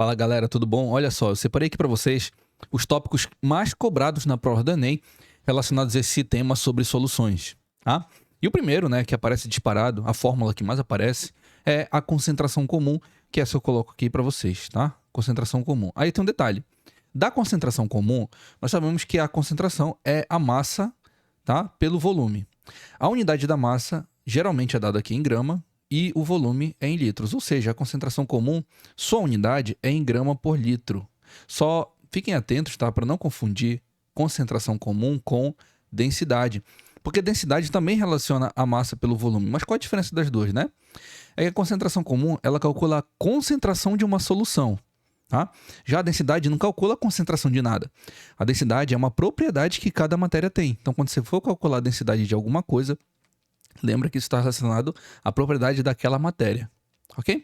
Fala galera, tudo bom? Olha só, eu separei aqui para vocês os tópicos mais cobrados na prova do Enem relacionados a esse tema sobre soluções, tá? E o primeiro, né, que aparece disparado, a fórmula que mais aparece, é a concentração comum, que é essa que eu coloco aqui para vocês, tá? Concentração comum. Aí tem um detalhe. Da concentração comum, nós sabemos que a concentração é a massa, tá? Pelo volume. A unidade da massa geralmente é dada aqui em grama, e o volume é em litros, ou seja, a concentração comum, sua unidade é em grama por litro. Só fiquem atentos, tá, para não confundir concentração comum com densidade, porque densidade também relaciona a massa pelo volume. Mas qual a diferença das duas, né? É que a concentração comum, ela calcula a concentração de uma solução, tá? Já a densidade não calcula a concentração de nada. A densidade é uma propriedade que cada matéria tem. Então, quando você for calcular a densidade de alguma coisa, lembra que isso está relacionado à propriedade daquela matéria, ok?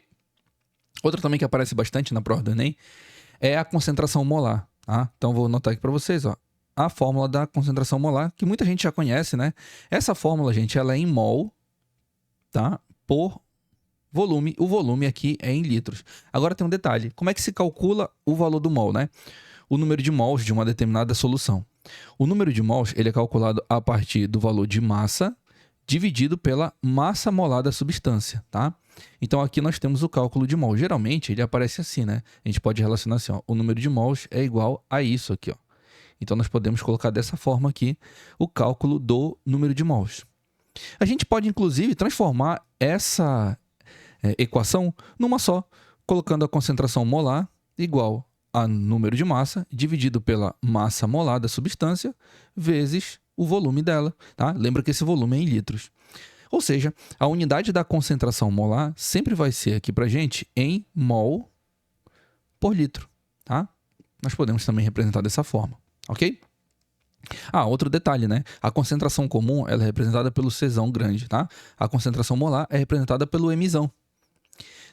Outra também que aparece bastante na prova do Enem é a concentração molar, tá? Então vou anotar aqui para vocês, ó, a fórmula da concentração molar, que muita gente já conhece, né? Essa fórmula, gente, ela é em mol, tá? Por volume. O volume aqui é em litros. Agora tem um detalhe, como é que se calcula o valor do mol, né? O número de mols de uma determinada solução. O número de mols, ele é calculado a partir do valor de massa dividido pela massa molar da substância, tá? Então aqui nós temos o cálculo de mol. Geralmente ele aparece assim, né? A gente pode relacionar assim, ó, o número de mols é igual a isso aqui, ó. Então nós podemos colocar dessa forma aqui o cálculo do número de mols. A gente pode inclusive transformar essa equação numa só, colocando a concentração molar igual a número de massa dividido pela massa molar da substância vezes o volume dela, tá? Lembra que esse volume é em litros. Ou seja, a unidade da concentração molar sempre vai ser aqui pra gente em mol por litro, tá? Nós podemos também representar dessa forma, ok? Ah, outro detalhe, né? A concentração comum ela é representada pelo Czão grande, tá? A concentração molar é representada pelo Mzão.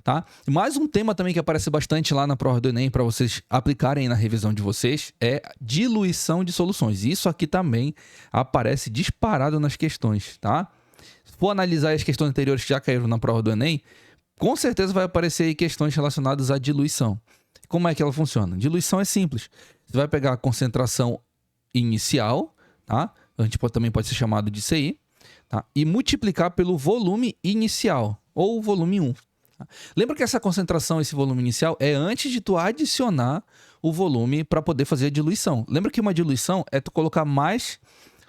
Tá? Mais um tema também que aparece bastante lá na prova do Enem para vocês aplicarem na revisão de vocês é diluição de soluções. Isso aqui também aparece disparado nas questões, tá? Se for analisar as questões anteriores que já caíram na prova do Enem, com certeza vai aparecer aí questões relacionadas à diluição. Como é que ela funciona? Diluição é simples. Você vai pegar a concentração inicial, tá? A gente também pode ser chamado de CI, tá? E multiplicar pelo volume inicial, ou volume 1. Lembra que essa concentração, esse volume inicial, é antes de tu adicionar o volume para poder fazer a diluição. Lembra que uma diluição é tu colocar mais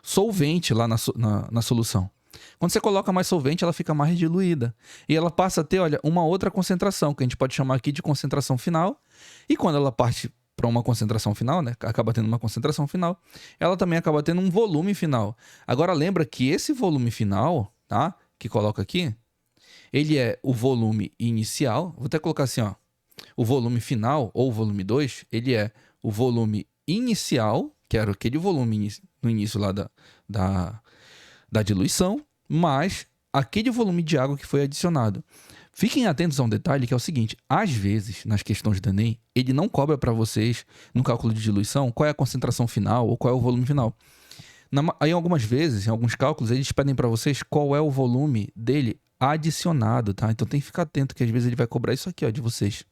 solvente lá na solução. Quando você coloca mais solvente, ela fica mais diluída. E ela passa a ter, olha, uma outra concentração, que a gente pode chamar aqui de concentração final. E quando ela parte para uma concentração final, né, acaba tendo uma concentração final, ela também acaba tendo um volume final. Agora lembra que esse volume final, tá, que coloca aqui, ele é o volume inicial, vou até colocar assim, ó, o volume final, ou o volume 2, ele é o volume inicial, que era aquele volume no início lá da diluição, mais aquele volume de água que foi adicionado. Fiquem atentos a um detalhe que é o seguinte, às vezes, nas questões do Enem, ele não cobra para vocês, no cálculo de diluição, qual é a concentração final ou qual é o volume final. Aí, algumas vezes, em alguns cálculos, eles pedem para vocês qual é o volume dele adicionado, tá? Então tem que ficar atento que às vezes ele vai cobrar isso aqui, ó, de vocês.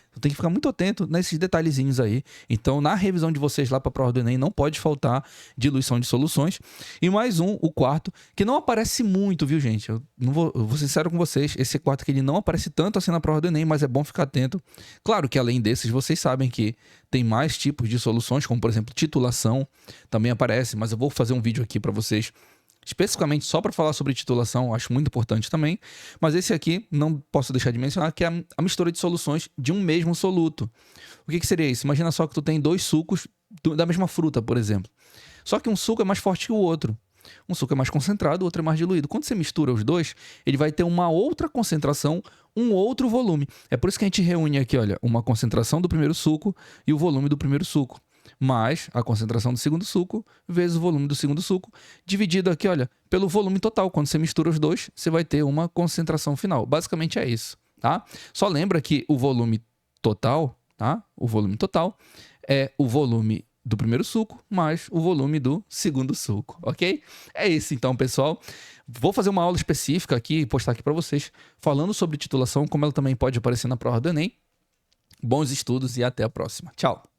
Então tem que ficar muito atento nesses detalhezinhos aí. Então na revisão de vocês lá para a prova do Enem não pode faltar diluição de soluções. E mais um, o quarto, que não aparece muito, viu, gente? Eu vou ser sincero com vocês, esse quarto que ele não aparece tanto assim na prova do Enem, mas é bom ficar atento. Claro que além desses, vocês sabem que tem mais tipos de soluções, como por exemplo, titulação, também aparece, mas eu vou fazer um vídeo aqui para vocês especificamente só para falar sobre titulação, acho muito importante também, mas esse aqui não posso deixar de mencionar, que é a mistura de soluções de um mesmo soluto. O que seria isso? Imagina só que tu tem dois sucos da mesma fruta, por exemplo. Só que um suco é mais forte que o outro. Um suco é mais concentrado, o outro é mais diluído. Quando você mistura os dois, ele vai ter uma outra concentração, um outro volume. É por isso que a gente reúne aqui, olha, uma concentração do primeiro suco e o volume do primeiro suco, mais a concentração do segundo suco vezes o volume do segundo suco, dividido aqui, olha, pelo volume total. Quando você mistura os dois, você vai ter uma concentração final. Basicamente é isso, tá? Só lembra que o volume total, tá? O volume total é o volume do primeiro suco mais o volume do segundo suco, ok? É isso então, pessoal. Vou fazer uma aula específica aqui, postar aqui para vocês, falando sobre titulação, como ela também pode aparecer na prova do Enem. bons estudos e até a próxima. Tchau!